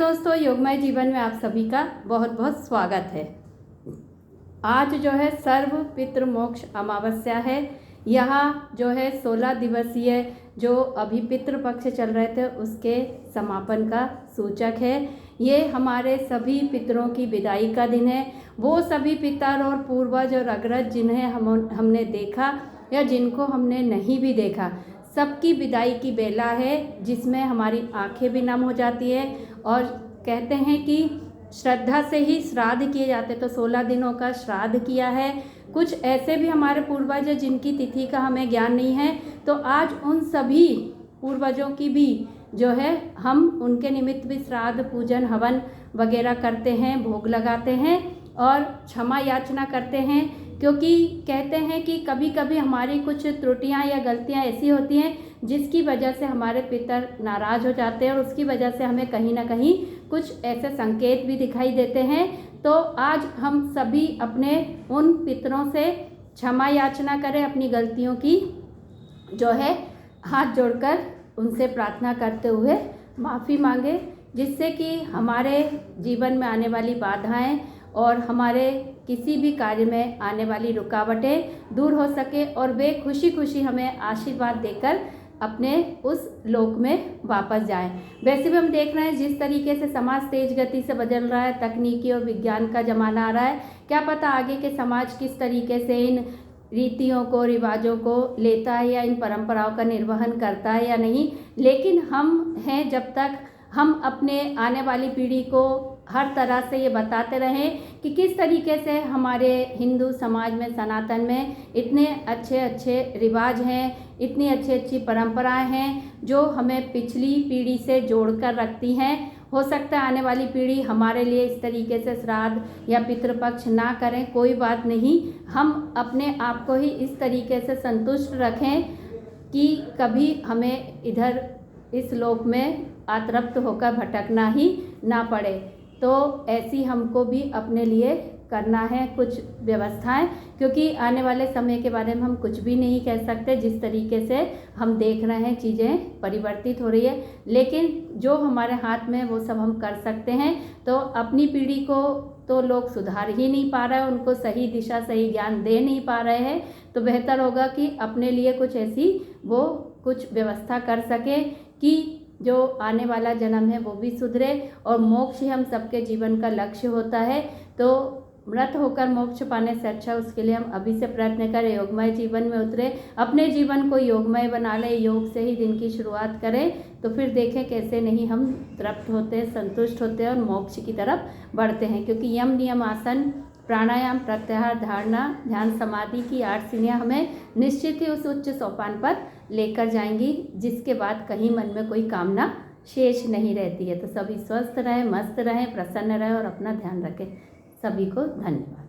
दोस्तों, योगमय जीवन में आप सभी का बहुत बहुत स्वागत है। आज जो है सर्व पितृ मोक्ष अमावस्या है। यहाँ जो है 16 दिवसीय जो अभी पितृपक्ष चल रहे थे उसके समापन का सूचक है। ये हमारे सभी पितरों की विदाई का दिन है। वो सभी पितर और पूर्वज और अग्रज जिन्हें हमने देखा या जिनको हमने नहीं भी देखा, सबकी विदाई की बेला है, जिसमें हमारी आंखें भी नम हो जाती है। और कहते हैं कि श्रद्धा से ही श्राद्ध किए जाते, तो 16 दिनों का श्राद्ध किया है। कुछ ऐसे भी हमारे पूर्वज हैं जिनकी तिथि का हमें ज्ञान नहीं है, तो आज उन सभी पूर्वजों की भी जो है हम उनके निमित्त भी श्राद्ध पूजन हवन वगैरह करते हैं, भोग लगाते हैं और क्षमा याचना करते हैं। क्योंकि कहते हैं कि कभी कभी हमारी कुछ त्रुटियां या गलतियां ऐसी होती हैं जिसकी वजह से हमारे पितर नाराज़ हो जाते हैं और उसकी वजह से हमें कहीं ना कहीं कुछ ऐसे संकेत भी दिखाई देते हैं। तो आज हम सभी अपने उन पितरों से क्षमा याचना करें, अपनी गलतियों की जो है हाथ जोड़कर उनसे प्रार्थना करते हुए माफ़ी मांगे, जिससे कि हमारे जीवन में आने वाली बाधाएं और हमारे किसी भी कार्य में आने वाली रुकावटें दूर हो सके और वे खुशी खुशी हमें आशीर्वाद देकर अपने उस लोक में वापस जाएं। वैसे भी हम देख रहे हैं जिस तरीके से समाज तेज गति से बदल रहा है, तकनीकी और विज्ञान का ज़माना आ रहा है, क्या पता आगे के समाज किस तरीके से इन रीतियों को, रिवाजों को लेता है या इन परंपराओं का निर्वहन करता है या नहीं। लेकिन हम हैं, जब तक हम अपने आने वाली पीढ़ी को हर तरह से ये बताते रहें कि किस तरीके से हमारे हिंदू समाज में, सनातन में इतने अच्छे अच्छे रिवाज हैं, इतनी अच्छी अच्छी परंपराएं हैं जो हमें पिछली पीढ़ी से जोड़कर रखती हैं। हो सकता है आने वाली पीढ़ी हमारे लिए इस तरीके से श्राद्ध या पितृपक्ष ना करें, कोई बात नहीं। हम अपने आप को ही इस तरीके से संतुष्ट रखें कि कभी हमें इधर इस लोक में आतृप्त होकर भटकना ही ना पड़े। तो ऐसी हमको भी अपने लिए करना है कुछ व्यवस्थाएं, क्योंकि आने वाले समय के बारे में हम कुछ भी नहीं कह सकते। जिस तरीके से हम देख रहे हैं चीज़ें परिवर्तित हो रही है, लेकिन जो हमारे हाथ में वो सब हम कर सकते हैं। तो अपनी पीढ़ी को तो लोग सुधार ही नहीं पा रहे हैं, उनको सही दिशा, सही ज्ञान दे नहीं पा रहे हैं। तो बेहतर होगा कि अपने लिए कुछ ऐसी वो कुछ व्यवस्था कर सके कि जो आने वाला जन्म है वो भी सुधरे और मोक्ष ही हम सबके जीवन का लक्ष्य होता है। तो मृत होकर मोक्ष पाने से अच्छा उसके लिए हम अभी से प्रयत्न करें, योगमय जीवन में उतरे, अपने जीवन को योगमय बना लें, योग से ही दिन की शुरुआत करें। तो फिर देखें कैसे नहीं हम तृप्त होते हैं, संतुष्ट होते हैं और मोक्ष की तरफ बढ़ते हैं। क्योंकि यम, नियम, आसन, प्राणायाम, प्रत्याहार, धारणा, ध्यान, समाधि की 8 सीढ़ियाँ हमें निश्चित ही उस उच्च सोपान पर लेकर जाएंगी, जिसके बाद कहीं मन में कोई कामना शेष नहीं रहती है। तो सभी स्वस्थ रहें, मस्त रहें, प्रसन्न रहें और अपना ध्यान रखें। सभी को धन्यवाद।